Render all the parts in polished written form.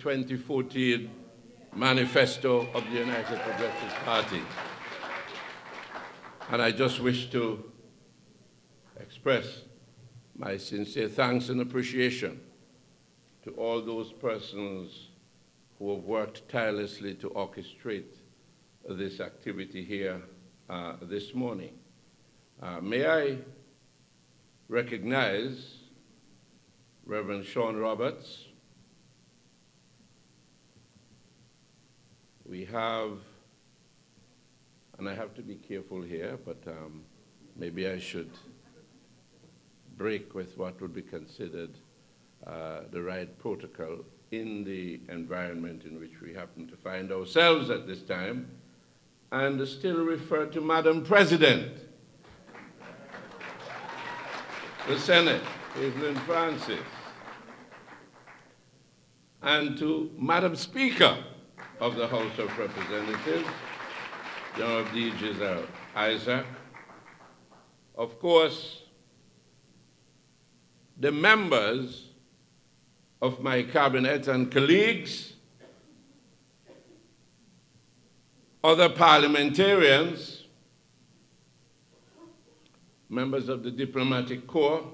2014 manifesto of the United Progressive Party. And I just wish to express my sincere thanks and appreciation to all those persons who have worked tirelessly to orchestrate this activity here this morning. May I recognize Reverend Sean Roberts. We have, and I have to be careful here, but maybe I should break with what would be considered the right protocol in the environment in which we happen to find ourselves at this time, and still refer to Madam President, the Senate, Evelyn Francis, and to Madam Speaker of the House of Representatives, General D. Giselle Isaac. Of course, the members of my cabinet and colleagues, other parliamentarians, members of the diplomatic corps,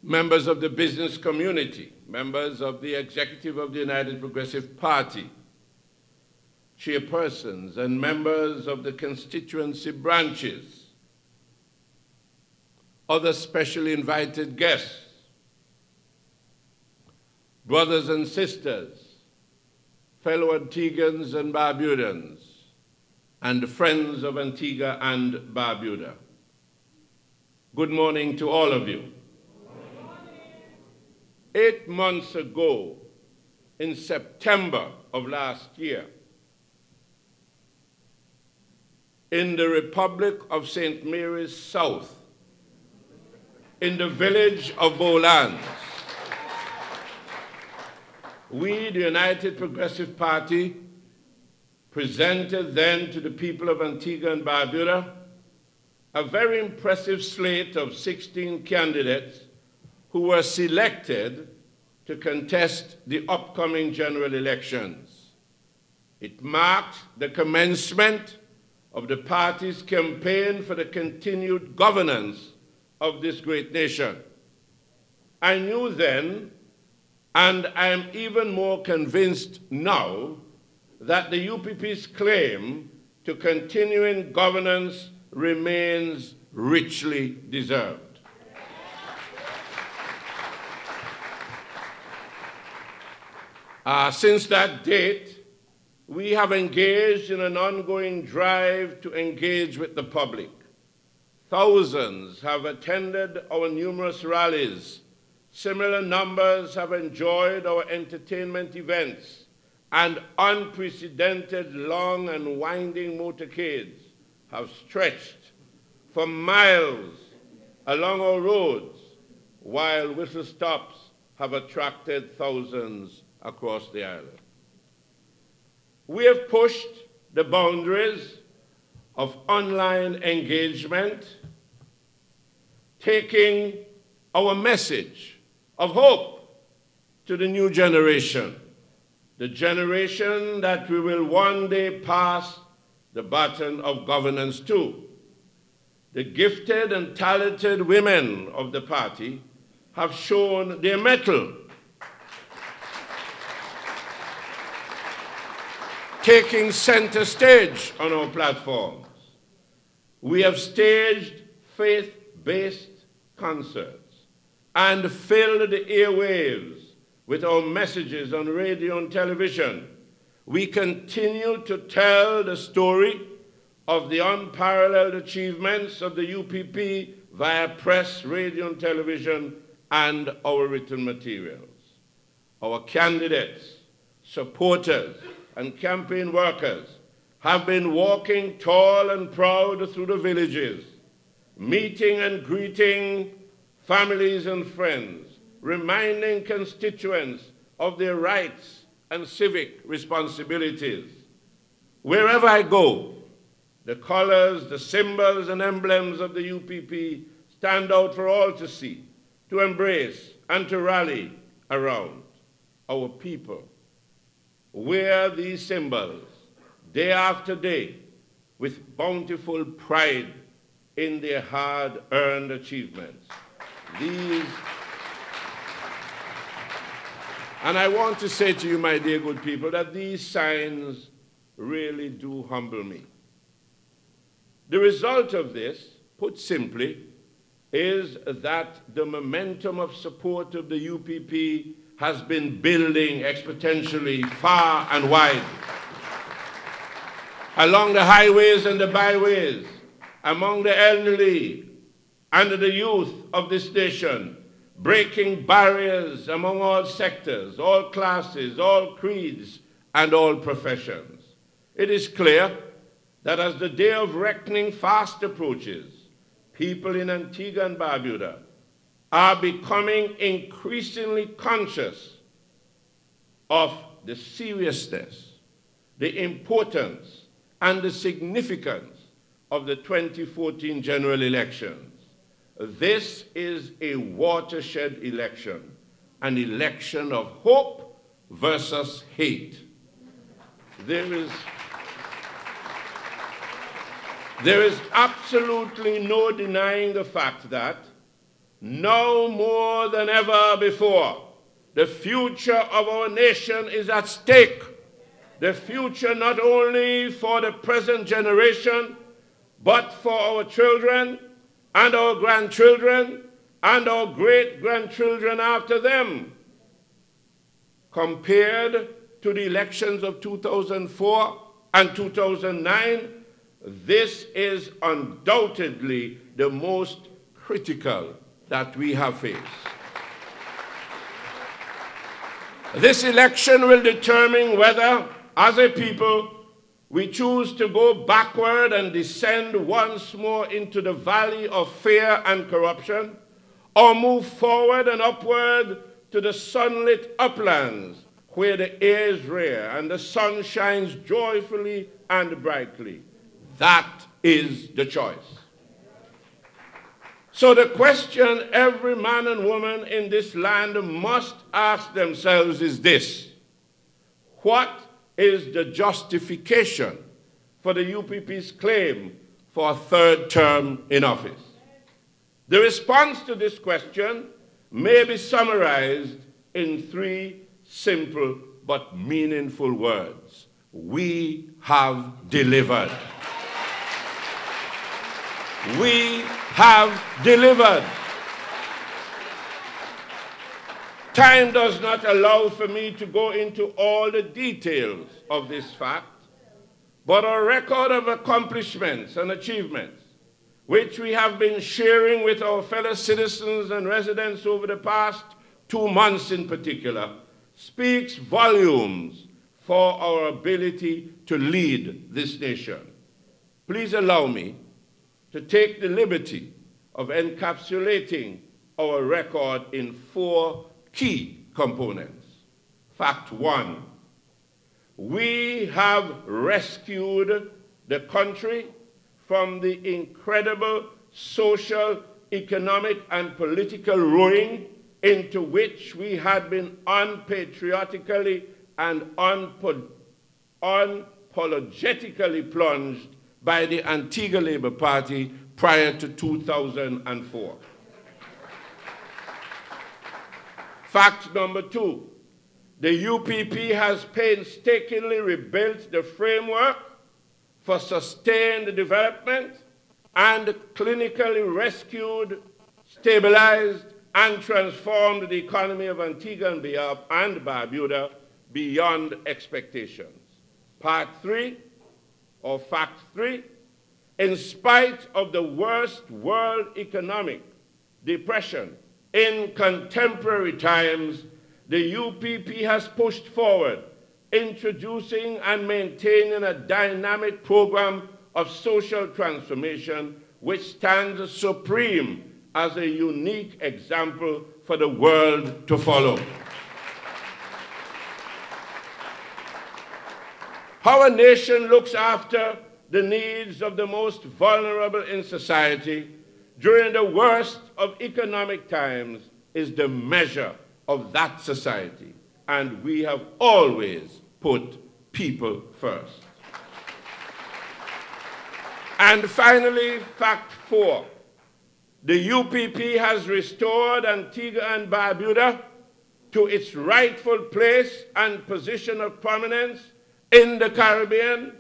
members of the business community, members of the executive of the United Progressive Party, chairpersons and members of the constituency branches, other specially invited guests, brothers and sisters, fellow Antiguans and Barbudans, and friends of Antigua and Barbuda. Good morning to all of you. 8 months ago, in September of last year, in the Republic of St. Mary's South, in the village of Bowlands, we, the United Progressive Party, presented then to the people of Antigua and Barbuda a very impressive slate of 16 candidates who were selected to contest the upcoming general elections. It marked the commencement of the party's campaign for the continued governance of this great nation. I knew then, and I am even more convinced now, that the UPP's claim to continuing governance remains richly deserved. Since that date, we have engaged in an ongoing drive to engage with the public. Thousands have attended our numerous rallies. Similar numbers have enjoyed our entertainment events, and unprecedented long and winding motorcades have stretched for miles along our roads, while whistle stops have attracted thousands across the island. We have pushed the boundaries of online engagement, taking our message of hope to the new generation, the generation that we will one day pass the baton of governance to. The gifted and talented women of the party have shown their mettle, taking center stage on our platforms. We have staged faith-based concerts and filled the airwaves with our messages on radio and television. We continue to tell the story of the unparalleled achievements of the UPP via press, radio, and television, and our written materials. Our candidates, supporters, and campaign workers have been walking tall and proud through the villages, meeting and greeting families and friends, reminding constituents of their rights and civic responsibilities. Wherever I go, the colors, the symbols, and emblems of the UPP stand out for all to see, to embrace, and to rally around our people wear these symbols day after day with bountiful pride in their hard-earned achievements. And I want to say to you, my dear good people, that these signs really do humble me. The result of this, put simply, is that the momentum of support of the UPP has been building exponentially far and wide. Along the highways and the byways, among the elderly and the youth of this nation, breaking barriers among all sectors, all classes, all creeds, and all professions. It is clear that as the day of reckoning fast approaches, people in Antigua and Barbuda are becoming increasingly conscious of the seriousness, the importance, and the significance of the 2014 general elections. This is a watershed election, an election of hope versus hate. There is absolutely no denying the fact that now more than ever before, the future of our nation is at stake. The future not only for the present generation, but for our children and our grandchildren and our great-grandchildren after them. Compared to the elections of 2004 and 2009, this is undoubtedly the most critical that we have faced. This election will determine whether, as a people, we choose to go backward and descend once more into the valley of fear and corruption, or move forward and upward to the sunlit uplands where the air is rare and the sun shines joyfully and brightly. That is the choice. So the question every man and woman in this land must ask themselves is this: what is the justification for the UPP's claim for a third term in office? The response to this question may be summarized in three simple but meaningful words: we have delivered. We have delivered. Time does not allow for me to go into all the details of this fact, but a record of accomplishments and achievements, which we have been sharing with our fellow citizens and residents over the past 2 months in particular, speaks volumes for our ability to lead this nation. Please allow me to take the liberty of encapsulating our record in 4 key components. Fact 1, we have rescued the country from the incredible social, economic, and political ruin into which we had been unpatriotically and unapologetically plunged by the Antigua Labour Party prior to 2004. Fact number 2, the UPP has painstakingly rebuilt the framework for sustained development and clinically rescued, stabilized, and transformed the economy of Antigua and Barbuda beyond expectations. Part 3, or fact 3, in spite of the worst world economic depression in contemporary times, the UPP has pushed forward, introducing and maintaining a dynamic program of social transformation which stands supreme as a unique example for the world to follow. How a nation looks after the needs of the most vulnerable in society during the worst of economic times is the measure of that society. And we have always put people first. And finally, fact 4. The UPP has restored Antigua and Barbuda to its rightful place and position of prominence in the Caribbean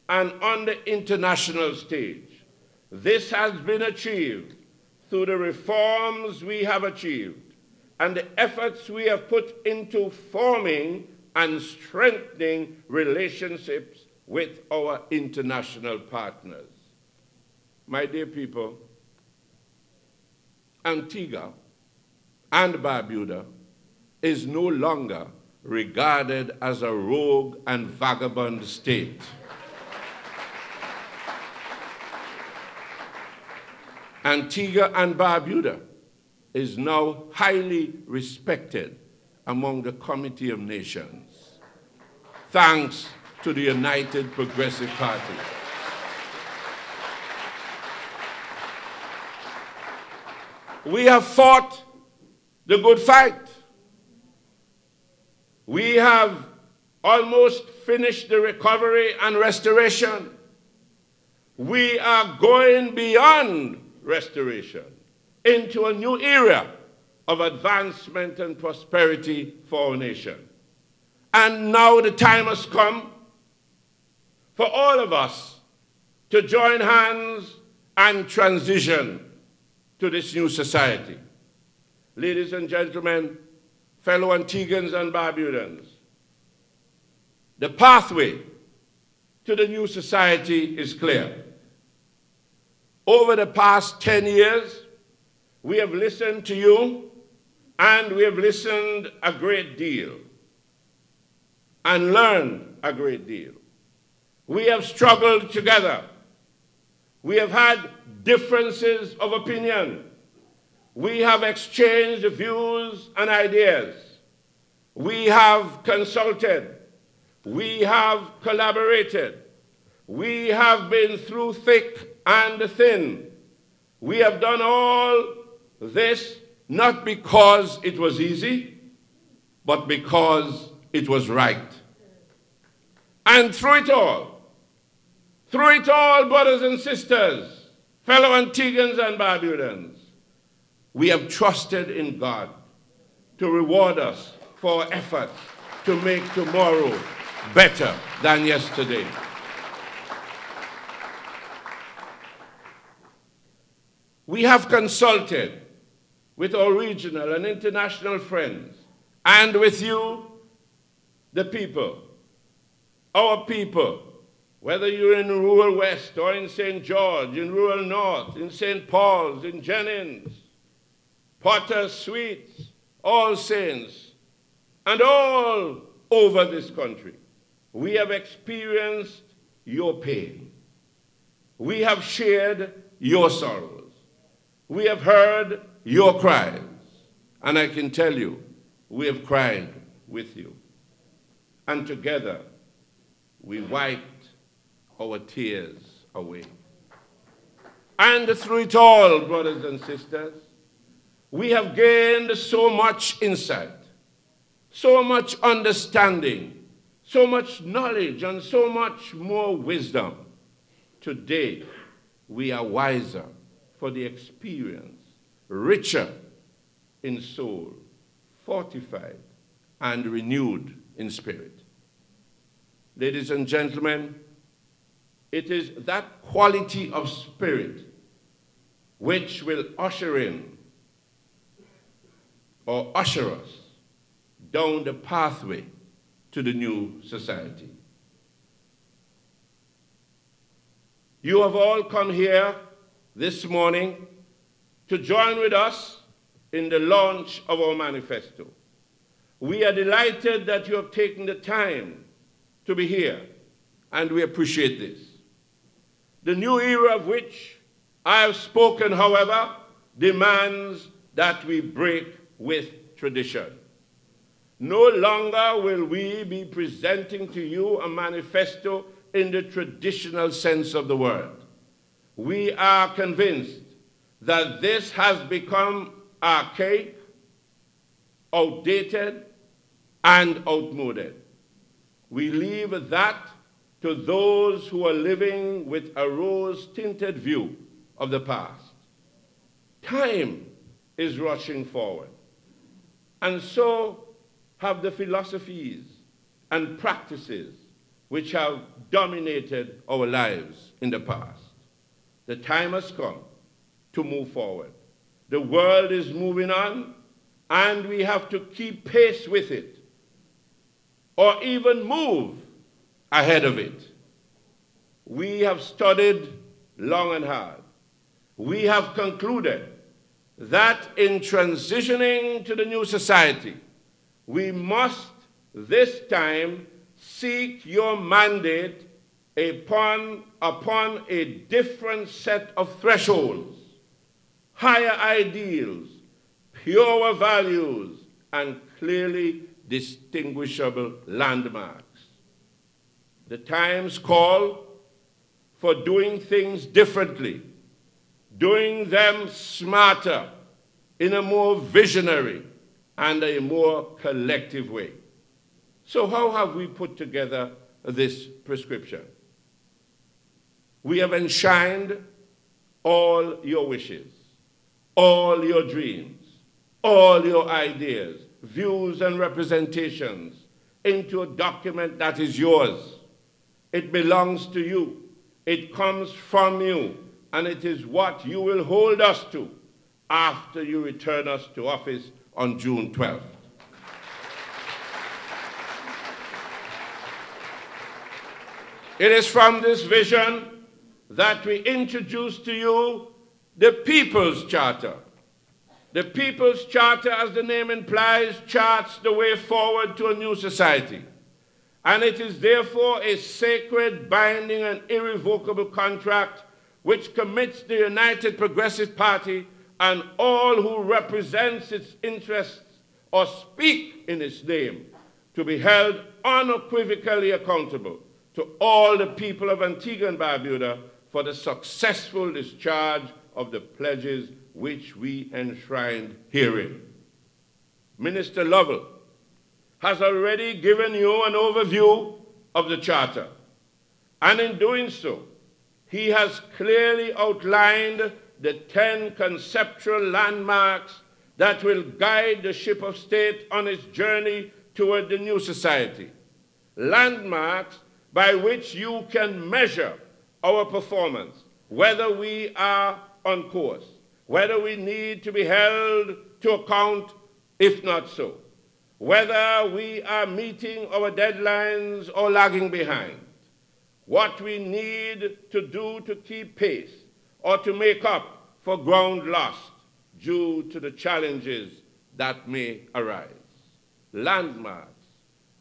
and on the international stage. This has been achieved through the reforms we have achieved and the efforts we have put into forming and strengthening relationships with our international partners. My dear people, Antigua and Barbuda is no longer regarded as a rogue and vagabond state. Antigua and Barbuda is now highly respected among the Committee of Nations, thanks to the United Progressive Party. We have fought the good fight. We have almost finished the recovery and restoration. We are going beyond restoration into a new era of advancement and prosperity for our nation. And now the time has come for all of us to join hands and transition to this new society. Ladies and gentlemen, fellow Antiguans and Barbudans, the pathway to the new society is clear. Over the past 10 years, we have listened to you, and we have listened a great deal and learned a great deal. We have struggled together. We have had differences of opinion. We have exchanged views and ideas. We have consulted. We have collaborated. We have been through thick and thin. We have done all this not because it was easy, but because it was right. And through it all, brothers and sisters, fellow Antiguans and Barbudans, we have trusted in God to reward us for our effort to make tomorrow better than yesterday. We have consulted with our regional and international friends and with you, the people, our people, whether you're in rural West or in St. George, in rural North, in St. Paul's, in Jennings, Potter, Sweets, All Saints, and all over this country. We have experienced your pain. We have shared your sorrows. We have heard your cries. And I can tell you, we have cried with you. And together, we wiped our tears away. And through it all, brothers and sisters, we have gained so much insight, so much understanding, so much knowledge, and so much more wisdom. Today, we are wiser for the experience, richer in soul, fortified, and renewed in spirit. Ladies and gentlemen, it is that quality of spirit which will usher in or usher us down the pathway to the new society. You have all come here this morning to join with us in the launch of our manifesto. We are delighted that you have taken the time to be here, and we appreciate this. The new era of which I have spoken, however, demands that we break with tradition. No longer will we be presenting to you a manifesto in the traditional sense of the word. We are convinced that this has become archaic, outdated, and outmoded. We leave that to those who are living with a rose-tinted view of the past. Time is rushing forward, and so have the philosophies and practices which have dominated our lives in the past. The time has come to move forward. The world is moving on, and we have to keep pace with it, or even move ahead of it. We have studied long and hard. We have concluded that in transitioning to the new society, we must this time seek your mandate upon a different set of thresholds, higher ideals, purer values, and clearly distinguishable landmarks. The times call for doing things differently, doing them smarter, in a more visionary and a more collective way. So how have we put together this prescription? We have enshrined all your wishes, all your dreams, all your ideas, views, and representations into a document that is yours. It belongs to you. It comes from you, and it is what you will hold us to after you return us to office on June 12th. It is from this vision that we introduce to you the People's Charter. The People's Charter, as the name implies, charts the way forward to a new society. And it is therefore a sacred, binding, and irrevocable contract which commits the United Progressive Party and all who represents its interests or speak in its name to be held unequivocally accountable to all the people of Antigua and Barbuda for the successful discharge of the pledges which we enshrined herein. Minister Lovell has already given you an overview of the Charter, and in doing so, he has clearly outlined the 10 conceptual landmarks that will guide the ship of state on its journey toward the new society. Landmarks by which you can measure our performance, whether we are on course, whether we need to be held to account, if not so, whether we are meeting our deadlines or lagging behind, what we need to do to keep pace or to make up for ground lost due to the challenges that may arise. Landmarks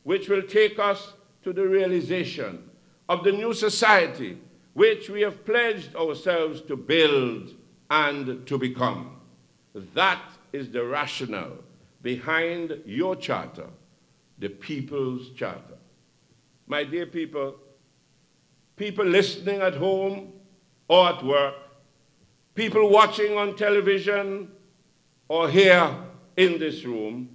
which will take us to the realization of the new society which we have pledged ourselves to build and to become. That is the rationale behind your charter, the People's Charter. My dear people, people listening at home or at work, people watching on television or here in this room,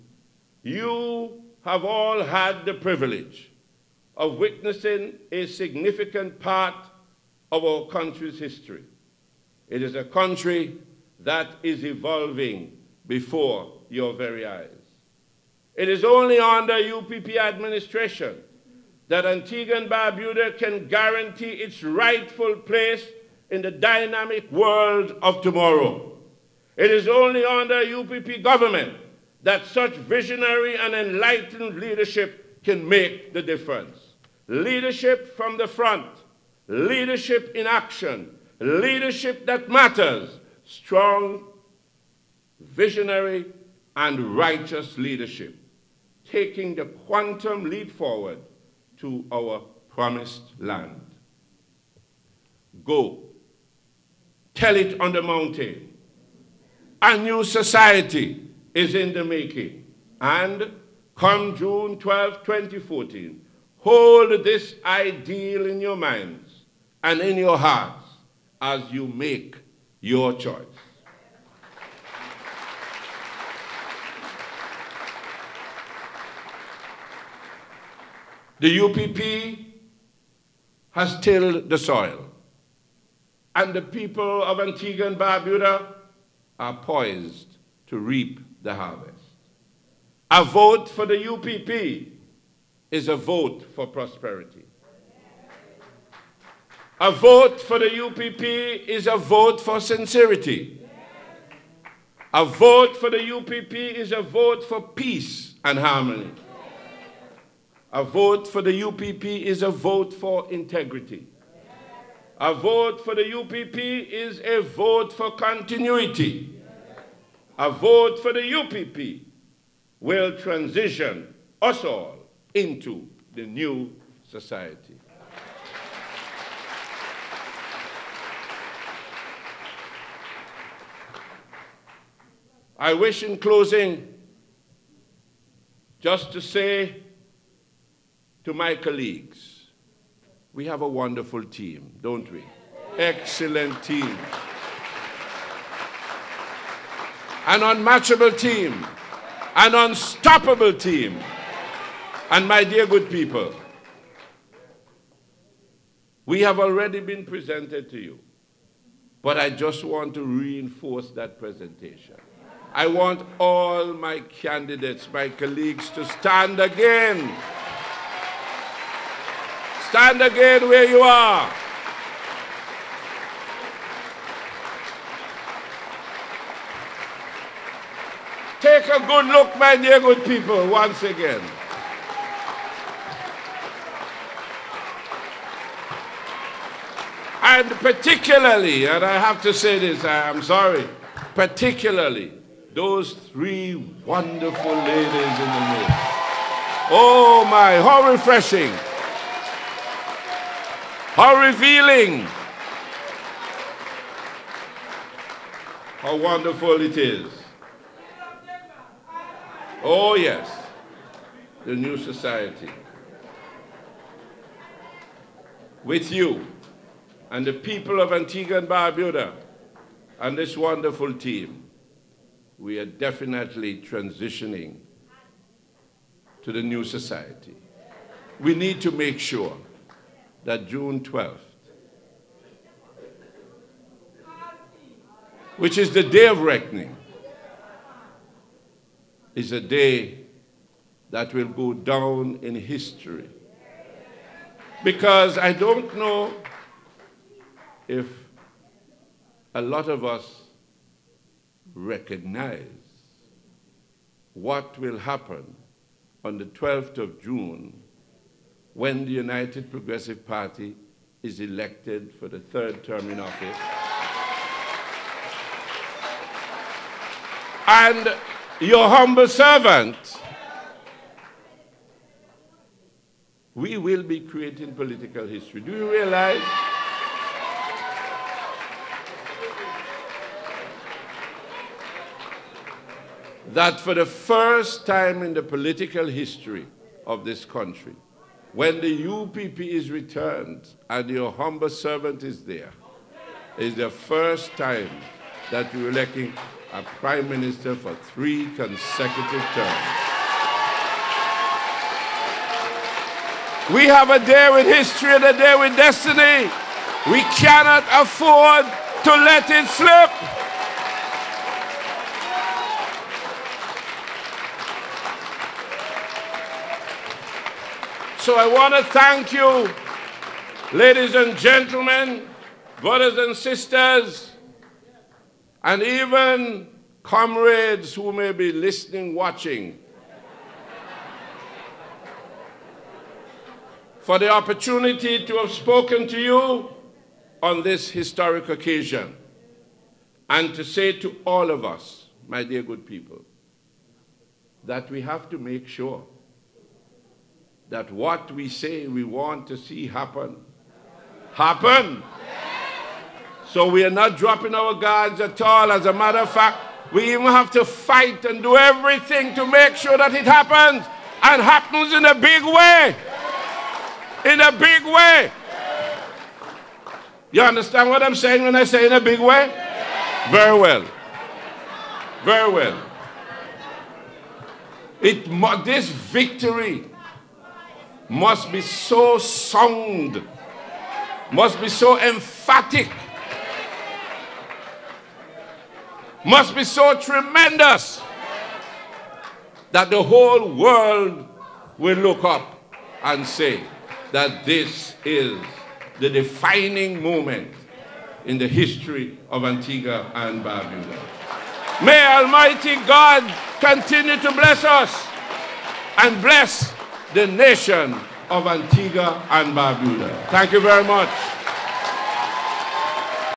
you have all had the privilege of witnessing a significant part of our country's history. It is a country that is evolving before your very eyes. It is only under UPP administration that Antigua and Barbuda can guarantee its rightful place in the dynamic world of tomorrow. It is only under UPP government that such visionary and enlightened leadership can make the difference. Leadership from the front, leadership in action, leadership that matters, strong, visionary, and righteous leadership, taking the quantum leap forward to our promised land. Go, tell it on the mountain. A new society is in the making, and come June 12, 2014, hold this ideal in your minds and in your hearts as you make your choice. The UPP has tilled the soil, and the people of Antigua and Barbuda are poised to reap the harvest. A vote for the UPP is a vote for prosperity. A vote for the UPP is a vote for sincerity. A vote for the UPP is a vote for peace and harmony. A vote for the UPP is a vote for integrity. A vote for the UPP is a vote for continuity. A vote for the UPP will transition us all into the new society. I wish in closing just to say to my colleagues, we have a wonderful team, don't we? Excellent team. An unmatchable team, an unstoppable team. And my dear good people, we have already been presented to you, but I just want to reinforce that presentation. I want all my candidates, my colleagues, to stand again. Stand again where you are. Take a good look, my dear good people, once again. And particularly, and I have to say this, I'm sorry, particularly those three wonderful ladies in the midst. Oh my, how refreshing, how revealing, how wonderful it is. Oh yes, the new society. With you and the people of Antigua and Barbuda and this wonderful team, we are definitely transitioning to the new society. We need to make sure that June 12th, which is the day of reckoning, is a day that will go down in history. Because I don't know if a lot of us recognize what will happen on the 12th of June when the United Progressive Party is elected for the third term in office. And your humble servant, we will be creating political history. Do you realize? That for the first time in the political history of this country, when the UPP is returned and your humble servant is there, is the first time that we're electing a prime minister for 3 consecutive terms. We have a day with history and a day with destiny. We cannot afford to let it slip. So I want to thank you, ladies and gentlemen, brothers and sisters, and even comrades who may be listening, watching, for the opportunity to have spoken to you on this historic occasion, and to say to all of us, my dear good people, that we have to make sure that what we say we want to see happen, happen. So we are not dropping our guards at all. As a matter of fact, we even have to fight and do everything to make sure that it happens, and happens in a big way. In a big way. You understand what I'm saying when I say in a big way? Very well. Very well. This victory must be so sound, must be so emphatic, must be so tremendous that the whole world will look up and say that this is the defining moment in the history of Antigua and Barbuda. May Almighty God continue to bless us and bless the nation of Antigua and Barbuda. Thank you very much.